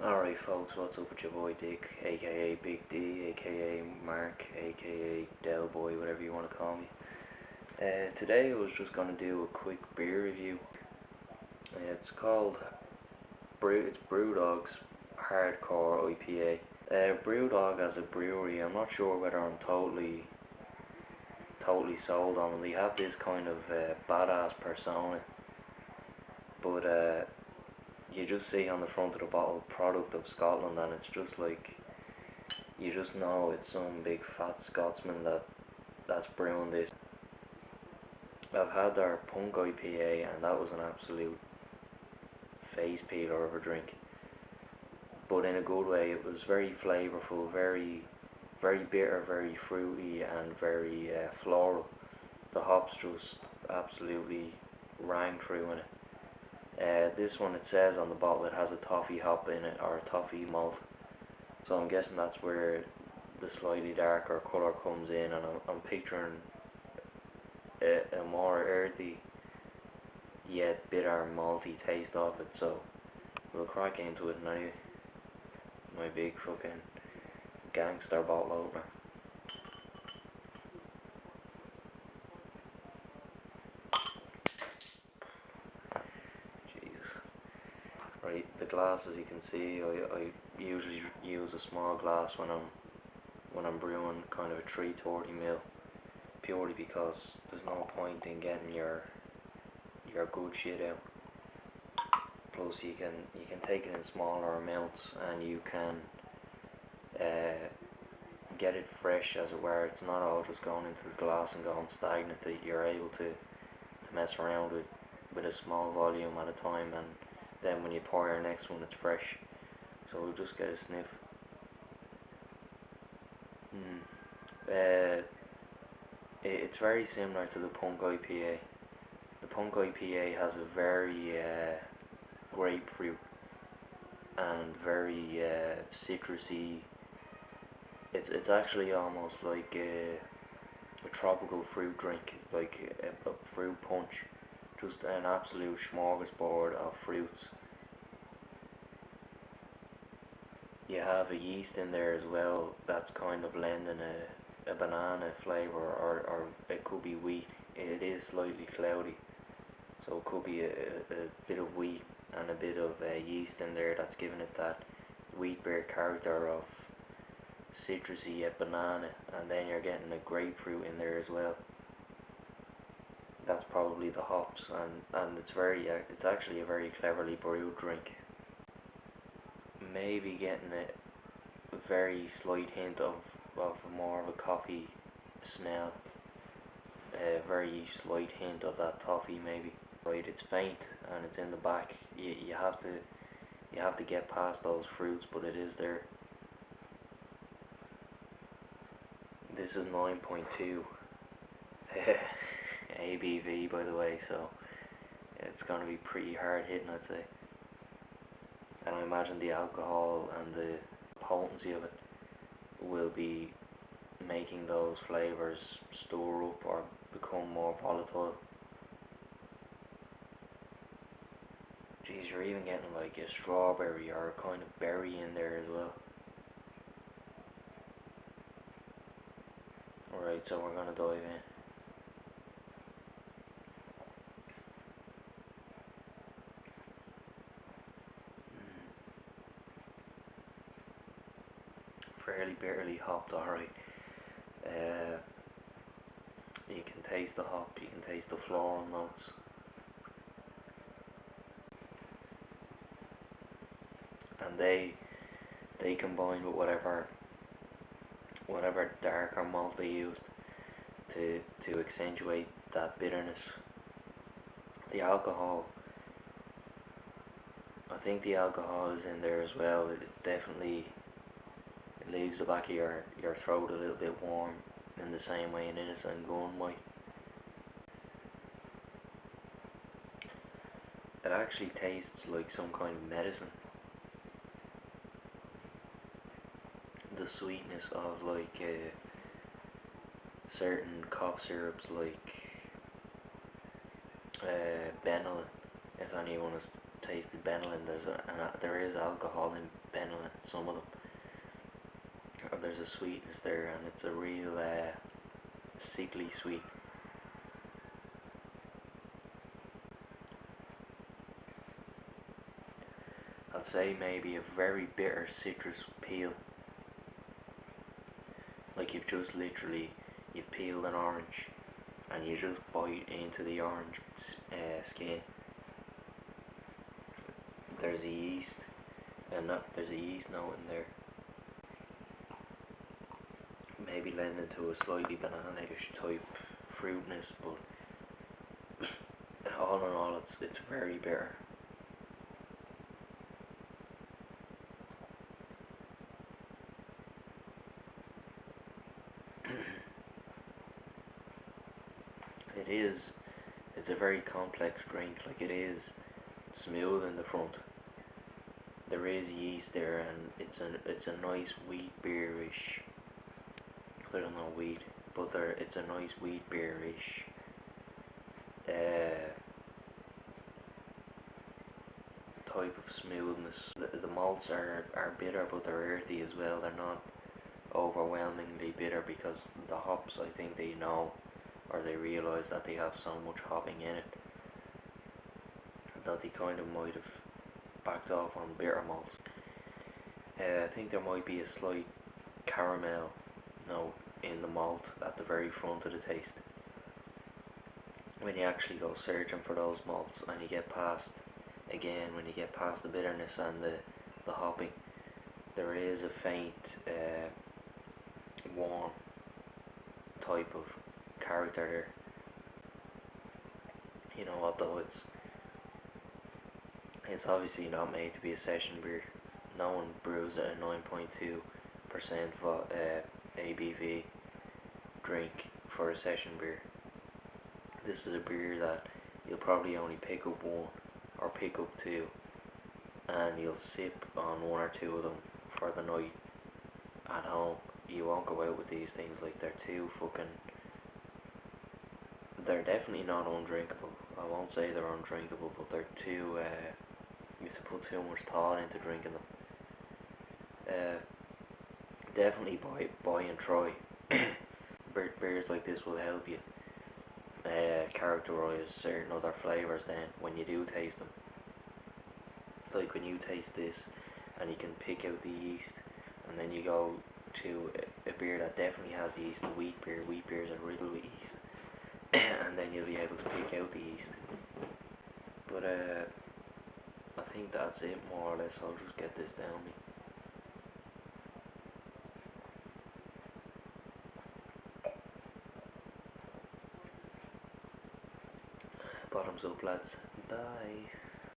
Alright folks, what's up with your boy Dick, aka Big D, aka Mark, aka Del Boy, whatever you want to call me. Today I was just going to do a quick beer review. It's called Brew, it's Brewdog's Hardcore IPA. Brewdog as a brewery, I'm not sure whether I'm totally sold on them. They have this kind of badass persona, but you just see on the front of the bottle, product of Scotland, and it's just like, you just know it's some big fat Scotsman that's brewing this. I've had their Punk IPA and that was an absolute face peeler of a drink, but in a good way. It was very flavourful, very bitter, very fruity, and very floral. The hops just absolutely rang through in it. This one, it says on the bottle it has a toffee hop in it, or a toffee malt, so I'm guessing that's where the slightly darker colour comes in, and I'm picturing a more earthy yet bitter malty taste of it. So we'll crack into it now. My big fucking gangster bottle opener. Jesus. Right, the glass, as you can see, I usually use a small glass when I'm brewing kind of a 330ml, purely because there's no point in getting your good shit out. Plus you can take it in smaller amounts and you can get it fresh, as it were. It's not all just going into the glass and going stagnant. That you're able to mess around with a small volume at a time, and then when you pour your next one, it's fresh. So we'll just get a sniff. It's very similar to the Punk IPA. The Punk IPA has a very grapefruit and very citrusy. It's actually almost like a tropical fruit drink, like a fruit punch, just an absolute smorgasbord of fruits. You have a yeast in there as well that's kind of lending a banana flavour, or it could be wheat. It is slightly cloudy, so it could be a bit of wheat and a bit of yeast in there that's giving it that wheat beer character of citrusy yet banana, and then you're getting a grapefruit in there as well. That's probably the hops, and it's actually a very cleverly brewed drink. Maybe getting a very slight hint of more of a coffee smell, a very slight hint of that toffee maybe. Right, it's faint and it's in the back. You have to get past those fruits, but it is there. This is 9.2 ABV, by the way, so it's going to be pretty hard hitting, I'd say. And I imagine the alcohol and the potency of it will be making those flavours store up or become more volatile. Geez, you're even getting like a strawberry or a kind of berry in there as well. Alright, so we're gonna dive in. Fairly bitterly hopped, alright. You can taste the hop, you can taste the floral notes. And they combine with whatever darker malt they used to accentuate that bitterness. The alcohol, I think the alcohol is in there as well. It definitely, it leaves the back of your throat a little bit warm, in the same way an innocent gun might. It actually tastes like some kind of medicine. The sweetness of like certain cough syrups, like Benylin, if anyone has tasted benylin. There is alcohol in benylin, some of them. Or there's a sweetness there, and it's a real sickly sweet. I'd say maybe a very bitter citrus peel. Like you've peeled an orange and you just bite into the orange skin. There's a yeast, and there's a yeast note in there. Maybe lending to a slightly banana-ish type fruitness, but all in all, it's very bitter. It is. It's a very complex drink. Like, it is smooth in the front. There is yeast there, and it's a nice wheat beerish. There's no wheat, but it's a nice wheat beerish. Type of smoothness. The malts are bitter, but they're earthy as well. They're not overwhelmingly bitter because the hops, I think they know, or they realise that they have so much hopping in it that they kind of might have backed off on bitter malts. I think there might be a slight caramel note in the malt at the very front of the taste. When you actually go searching for those malts and you get past, again, when you get past the bitterness and the hopping, there is a faint warm type of character there. You know, although it's obviously not made to be a session beer. No one brews a 9.2% ABV drink for a session beer. This is a beer that you'll probably only pick up one or pick up two, and you'll sip on one or two of them for the night at home. You won't go out with these things. Like, they're definitely not undrinkable. I won't say they're undrinkable, but they're too, you have to put too much thought into drinking them. Definitely buy and try. Beers like this will help you characterize certain other flavours then when you do taste them. Like when you taste this and you can pick out the yeast, and then you go to a beer that definitely has yeast, a wheat beer. Wheat beers are riddled with yeast. And then you'll be able to pick out the yeast. But I think that's it, more or less. I'll just get this down me. Bottoms up, lads. Bye.